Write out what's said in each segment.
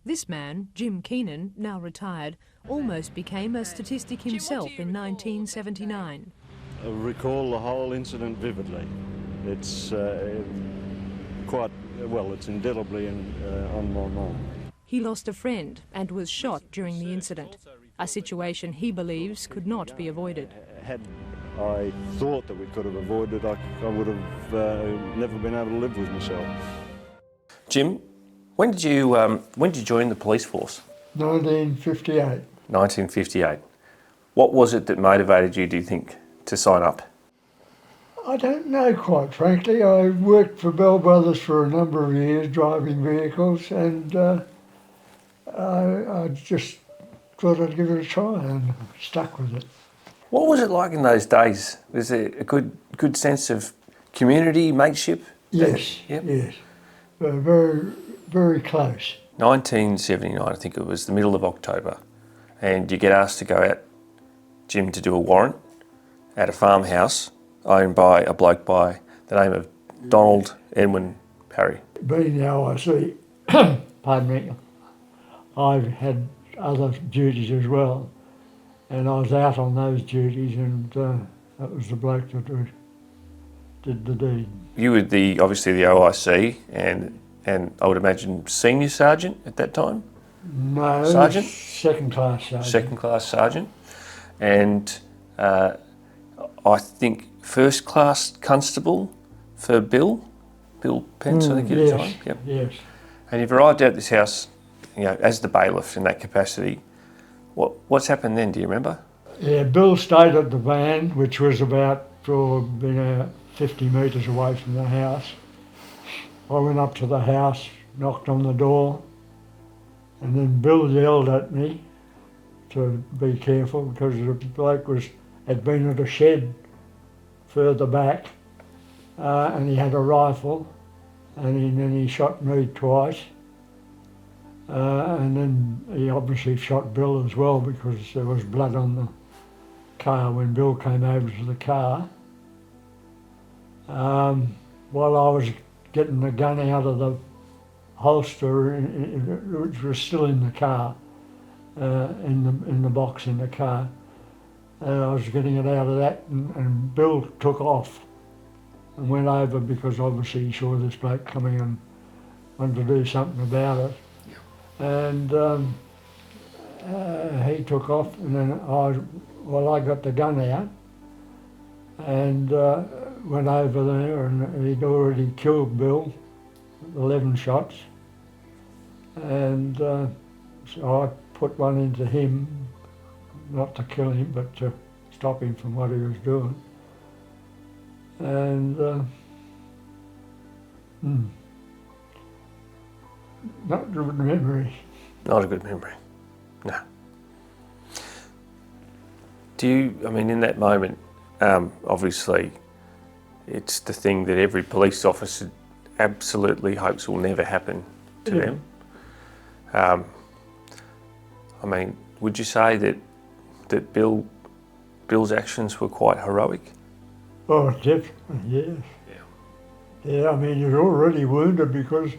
This man, Jim Keenan, now retired, almost became a statistic himself in 1979. I recall the whole incident vividly. It's it's indelibly on my mind. He lost a friend and was shot during the incident, a situation he believes could not be avoided. Had I thought that we could have avoided it, I would have never been able to live with myself. Jim, when did you join the police force? 1958. 1958. What was it that motivated you, do you think, to sign up? I don't know, quite frankly. I worked for Bell Brothers for a number of years, driving vehicles, and I just thought I'd give it a try and stuck with it. What was it like in those days? Was there a good sense of community, mateship? Yes, Yep. yes. Very, very close. 1979, I think it was the middle of October, and you get asked to go out, Jim, to do a warrant at a farmhouse owned by a bloke by the name of Donald Edwin Parry. Being the OIC, pardon me, I've had other duties as well, and I was out on those duties, and that was the bloke that did the deed. You were obviously the OIC, and I would imagine senior sergeant at that time? No, sergeant? Second class sergeant. Second class sergeant, and I think first class constable for Bill Pence, I think at the time. Yep. Yes. And you've arrived at this house, as the bailiff in that capacity. What's happened then? Do you remember? Yeah, Bill stayed at the van, which was about 50 metres away from the house. I went up to the house, knocked on the door, and then Bill yelled at me to be careful because the bloke had been at a shed further back, and he had a rifle, and then he shot me twice, and then he obviously shot Bill as well because there was blood on the car when Bill came over to the car. While I was getting the gun out of the holster, which was still in the car, in the box in the car, I was getting it out of that, and Bill took off and went over because obviously he saw this bloke coming and wanted to do something about it. And he took off, and then I got the gun out and went over there, and he'd already killed Bill, 11 shots, and so I put one into him, not to kill him, but to stop him from what he was doing. And not a good memory. Not a good memory, no. In that moment, obviously, it's the thing that every police officer absolutely hopes will never happen to them. Would you say that Bill's actions were quite heroic? Oh, definitely, yes. Yeah, you're already wounded because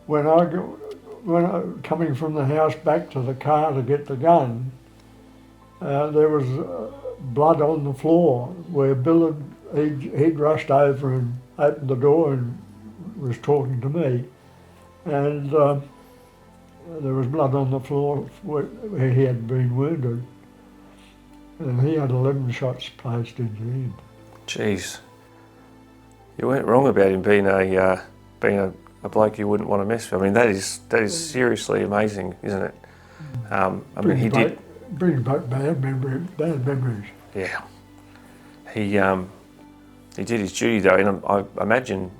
when I coming from the house back to the car to get the gun, there was blood on the floor where Bill he'd rushed over and opened the door and was talking to me, and there was blood on the floor where he had been wounded, and he had 11 shots placed into him. Jeez, you weren't wrong about him being a bloke you wouldn't want to mess with. That is seriously amazing, isn't it? Brings back bad memories. Yeah, he did his duty though, and I imagine,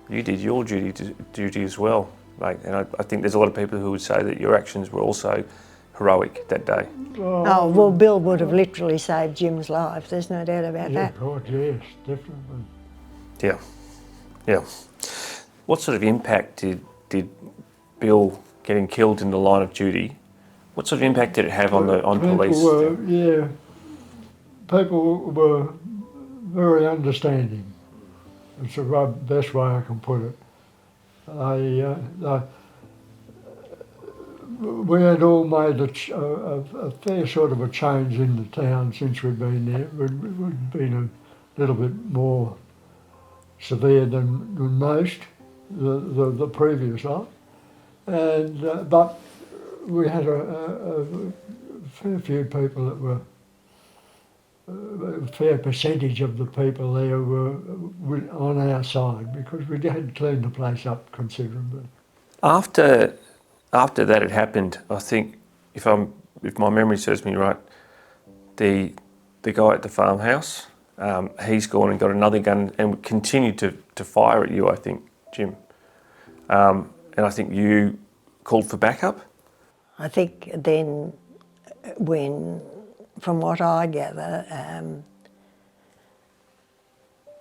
you did your duty as well, mate. And I think there's a lot of people who would say that your actions were also heroic that day. Oh, well, Bill would have literally saved Jim's life. There's no doubt about that. God, yes, definitely. Yeah. What sort of impact did Bill getting killed in the line of duty? What sort of impact did it have on police? People were very understanding. It's the best way I can put it. We had all made a fair sort of a change in the town since we'd been there. We'd been a little bit more severe than most, the previous lot. And but we had a fair few people that were, a fair percentage of the people there were on our side, because we had cleaned the place up considerably. After that had happened, I think, if my memory serves me right, the guy at the farmhouse, he's gone and got another gun and continued to fire at you, I think, Jim. And I think you called for backup? I think then when, from what I gather,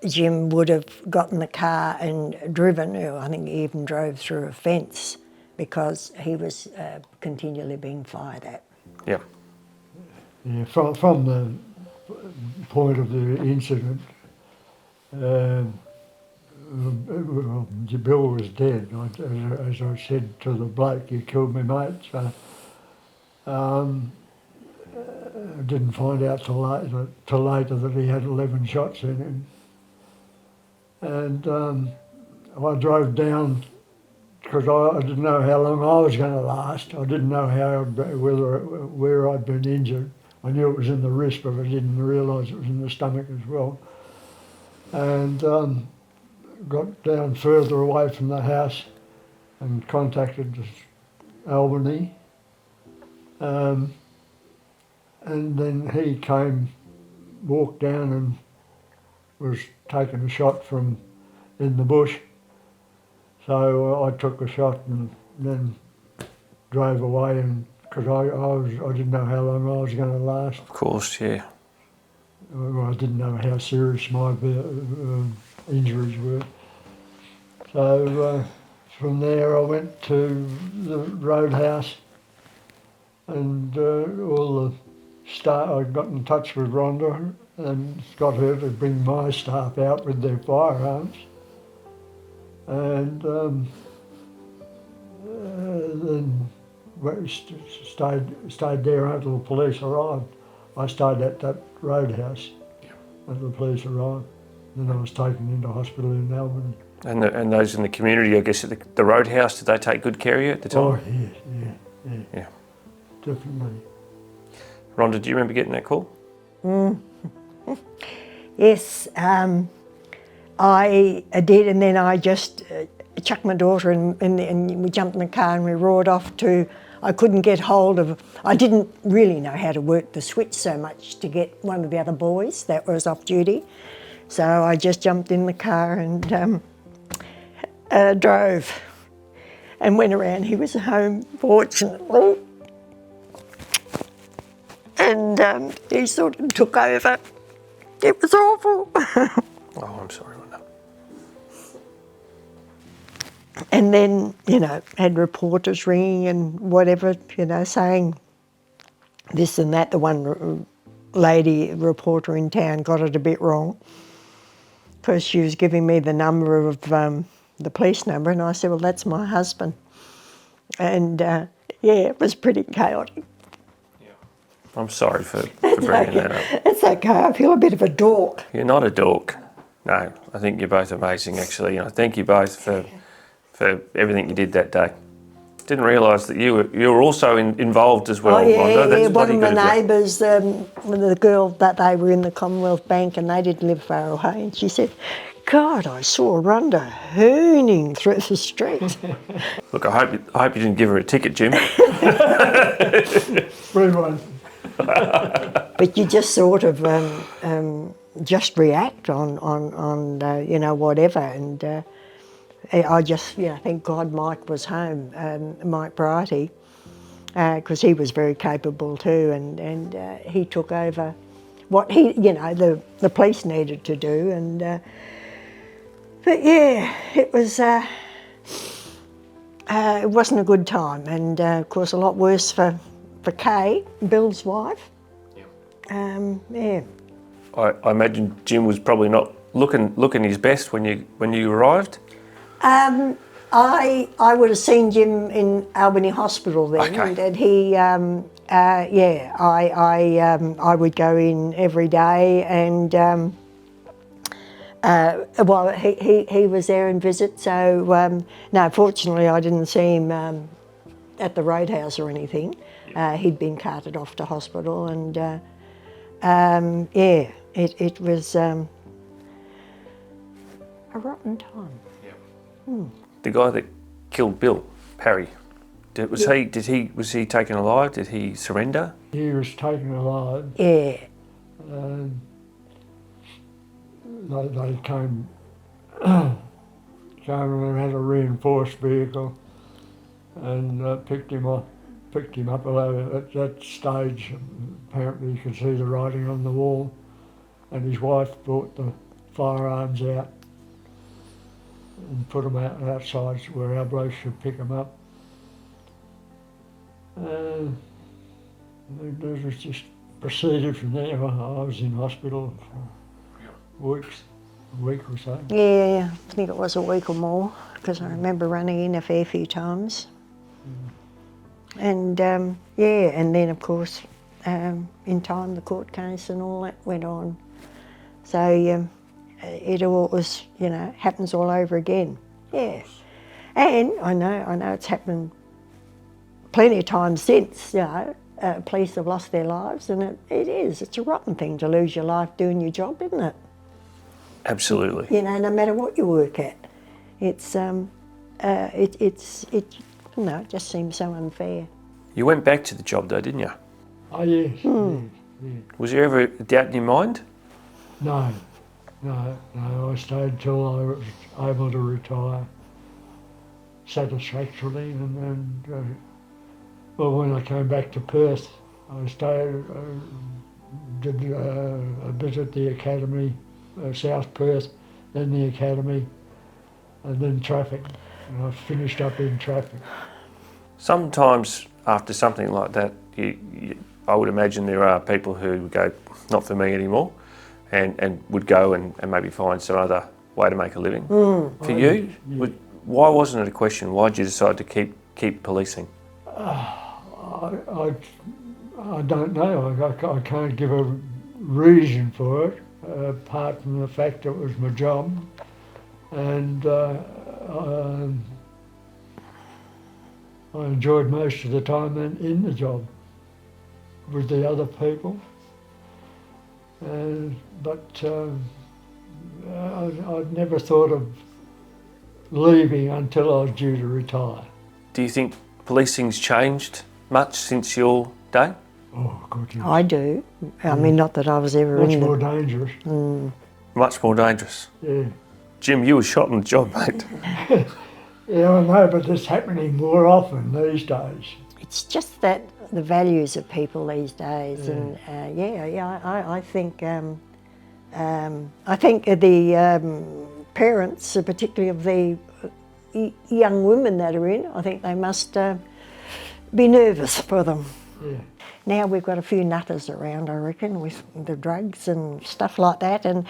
Jim would have got in the car and driven, I think he even drove through a fence, because he was continually being fired at. Yeah. Yeah, from the point of the incident, Bill was dead. As I said to the bloke, "You killed me, mate." So I didn't find out till later that he had 11 shots in him. And I drove down, because I didn't know how long I was going to last. I didn't know where I'd been injured. I knew it was in the wrist, but I didn't realise it was in the stomach as well. And got down further away from the house and contacted Albany. And then he walked down and was taking a shot from in the bush. So I took a shot and then drove away, and because I didn't know how long I was going to last. Of course, yeah. Well, I didn't know how serious my injuries were. So from there I went to the roadhouse, and I got in touch with Rhonda and got her to bring my staff out with their firearms. And then stayed there until the police arrived. I stayed at that roadhouse until the police arrived. Then I was taken into hospital in Albany. And those in the community, I guess, at the roadhouse, did they take good care of you at the time? Oh, yeah. Definitely. Rhonda, do you remember getting that call? Yes, I did, and then I just chucked my daughter in, and we jumped in the car and we roared off to, I couldn't get hold of, I didn't really know how to work the switch so much to get one of the other boys that was off duty. So I just jumped in the car and drove and went around. He was home, fortunately. And he sort of took over. It was awful. Oh, I'm sorry, Rhonda. And then, had reporters ringing and whatever, saying this and that. The one lady reporter in town got it a bit wrong, because she was giving me the number of the police number, and I said, well, that's my husband. And it was pretty chaotic. I'm sorry for bringing that up. It's okay, I feel a bit of a dork. You're not a dork. No, I think you're both amazing, actually. And I thank you both for everything you did that day. Didn't realise that you were also involved as well, Rhonda. That's one of the well. neighbours, the girl, that they were in the Commonwealth Bank and they didn't live far away, and she said, God, I saw Rhonda hooning through the street. Look, I hope you didn't give her a ticket, Jim. Free one. But you just sort of just react on whatever, and I just thank God Mike was home, Mike Brighty, because he was very capable too, and he took over what the police needed to do, and but it was it wasn't a good time, and of course a lot worse for Kay, Bill's wife. I imagine Jim was probably not looking his best when you arrived. I would have seen Jim in Albany Hospital then, Okay. and he, I would go in every day, and well, he was there and visit. So no, fortunately, I didn't see him at the roadhouse or anything. He'd been carted off to hospital, and yeah, it was a rotten time. The guy that killed Bill, Parry, was he taken alive? Did he surrender? He was taken alive. Yeah. And they came and had a reinforced vehicle and picked him up. Although at that stage, apparently you could see the writing on the wall, and his wife brought the firearms out and put them outside where our blokes should pick them up. It was just proceeded from there. I was in hospital for weeks, a week or so. Yeah, I think it was a week or more, because I remember running in a fair few times. And yeah, and then of course, in time the court case and all that went on. So it all was, you know, happens all over again. Yeah, and I know it's happened plenty of times since. You know, police have lost their lives, and it's a rotten thing to lose your life doing your job, isn't it? Absolutely. You know, no matter what you work at, it's you know, it just seems so unfair. You went back to the job though, didn't you? Oh yes, yes. Was there ever a doubt in your mind? No, I stayed till I was able to retire satisfactorily, and well, when I came back to Perth, I stayed, did a bit at the academy, South Perth, then the academy, and then traffic, and I finished up in traffic. Sometimes after something like that, I would imagine there are people who would go, not for me anymore, and would go and maybe find some other way to make a living. For you, why wasn't it a question? Why did you decide to keep policing? I don't know. I can't give a reason for it, apart from the fact it was my job, and I enjoyed most of the time in the job with the other people. But I'd never thought of leaving until I was due to retire. Do you think policing's changed much since your day? Oh, God, yes. I do. I mean, not that I was ever Much in more the... dangerous. Much more dangerous. Yeah. Jim, you were shot on the job, mate. Yeah, I know, but it's happening more often these days. It's just that the values of people these days, and I think the parents, particularly of the young women that are in, I think they must be nervous for them. Yeah. Now we've got a few nutters around, I reckon, with the drugs and stuff like that, and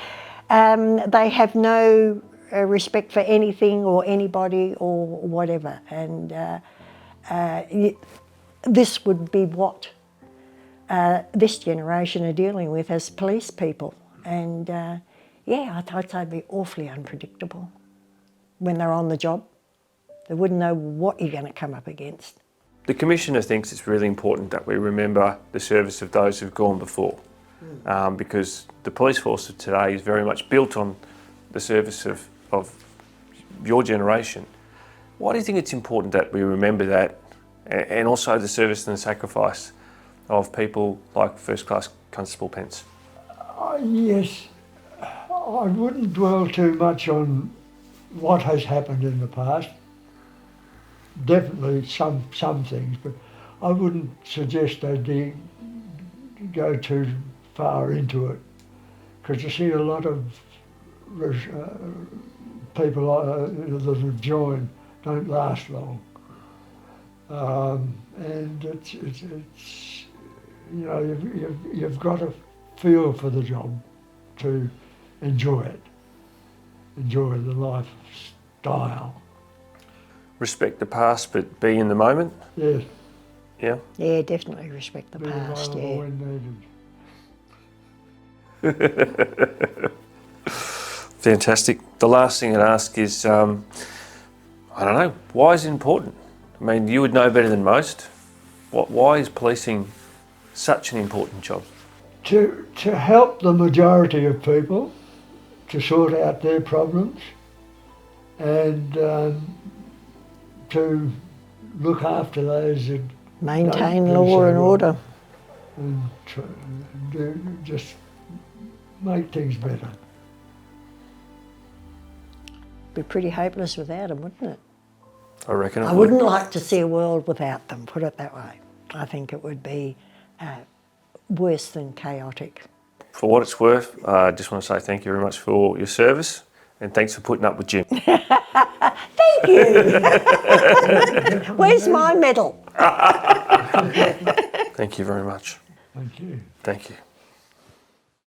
they have no respect for anything or anybody or whatever, and this would be what this generation are dealing with as police people, and yeah, I'd say it'd be awfully unpredictable when they're on the job. They wouldn't know what you're going to come up against. The Commissioner thinks it's really important that we remember the service of those who've gone before, because the police force of today is very much built on the service of your generation. Why do you think it's important that we remember that, and also the service and the sacrifice of people like First Class Constable Pence? Yes, I wouldn't dwell too much on what has happened in the past. Definitely some things, but I wouldn't suggest they go too far into it, because you see a lot of people that have joined don't last long, and it's you know, you've got to feel for the job to enjoy it, enjoy the lifestyle. respect the past but be in the moment. Yes. Yeah. Yeah, definitely respect the Be past, available yeah. when needed. Fantastic. The last thing I'd ask is, I don't know, why is it important? I mean, you would know better than most. Why is policing such an important job? To help the majority of people to sort out their problems and to look after those that Maintain don't do law so and well order. and just make things better. Be pretty hopeless without them, wouldn't it? I reckon it I would. wouldn't like to see a world without them, put it that way. I think it would be worse than chaotic. For what it's worth, I just want to say thank you very much for your service and thanks for putting up with Jim. Thank you! Where's my medal? Thank you very much. Thank you. Thank you.